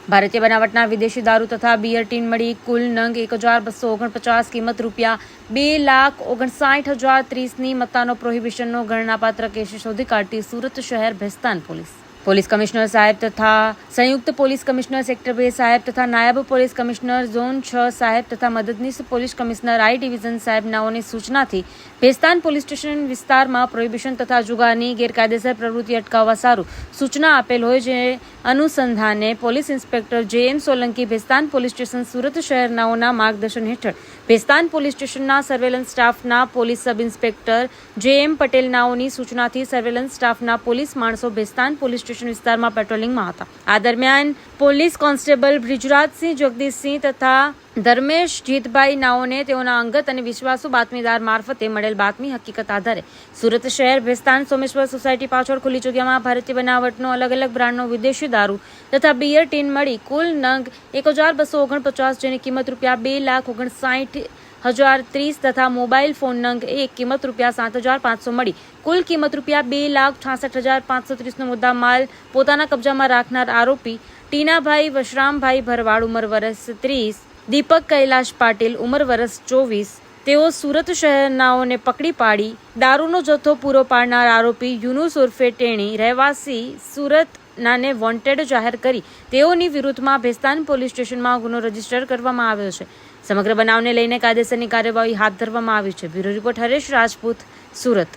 ભારતીય બનાવટના વિદેશી દારૂ તથા બિયર ટીન મળી કુલ નંગ 1249 કિંમત ₹2,59,30,ની મત્તાનો પ્રોહિબિશનનો ગણનાપાત્ર કેસ શોધી કાઢતી સુરત શહેર ભેસ્તાન પોલીસ કમિશનર સાહેબ તથા સંયુક્ત પોલીસ કમિશનર સેક્ટર 2 સાહેબ તથા નાયબ પોલીસ કમિશનર ઝોન 6 સાહેબ તથા મદદનીશ પોલીસ કમિશનર આઈ ડિવિઝન સાહેબનાઓની સૂચનાથી ભેસ્તાન પોલીસ સ્ટેશન વિસ્તારમાં પ્રોહિબિશન તથા જુગારની ગેરકાયદેસર પ્રવૃત્તિ અટકાવવા સારું સૂચના આપેલ હોય, જે અનુસંધાને police inspector J M. Solanki Bhestan police station Surat શહેરનાઓના માર્ગદર્શન હેઠળ ભેસ્તાન પોલીસ સ્ટેશનના સર્વેલન્સ સ્ટાફના પોલીસ સબ ઇન્સ્પેક્ટર જે.એમ. પટેલનાઓની સૂચનાથી સર્વેલન્સ સ્ટાફના પોલીસ માણસો ભેસ્તાન પોલીસ સ્ટેશન વિસ્તારમાં પેટ્રોલિંગમાં હતા. આ દરમિયાન પોલીસ કોન્સ્ટેબલ બ્રિજરાજસિંહ જગદીશસિંહ તથા ધર્મેશ જીતભાઈ નાઓને તેઓના અંગત અને વિશ્વાસુ બાતમીદાર મારફતે મળેલ બાતમી હકીકત આધારે સુરત શહેર ભેસ્તાન સોમેશ્વર સોસાયટી પાછળ ખુલ્લી જગ્યામાં ભારતીય બનાવટનો અલગ અલગ બ્રાન્ડનો વિદેશી દારૂ તથા બિયર ટીન મળી કુલ નંગ 1249, જેની કિંમત ₹2,59,30,030 તથા મોબાઈલ ફોન નંગ 1 કિંમત ₹7,500 મળી કુલ કિંમત ₹2,68,530નો મુદ્દા માલ પોતાના કબજામાં રાખનાર આરોપી ટીનાભાઈ વશરામભાઈ ભરવાડ ઉંમર વર્ષ 30, દીપક કૈલાશ પાટીલ ઉંમર વર્ષ 24, તેઓ સુરત શહેરનાઓને પકડી પાડી દારૂનો જથ્થો પૂરો પાડનાર આરોપી યુનુસ ઉર્ફે ટેણી રહેવાસી સુરત નાને વોન્ટેડ જાહેર કરી તેઓની વિરુદ્ધમાં ભેસ્તાન પોલીસ સ્ટેશનમાં ગુનો રજીસ્ટર કરવામાં આવ્યો છે. સમગ્ર બનાવને લઈને કાયદેસરની કાર્યવાહી હાથ ધરવામાં આવી છે. Bureau report Haresh Rajput, Surat.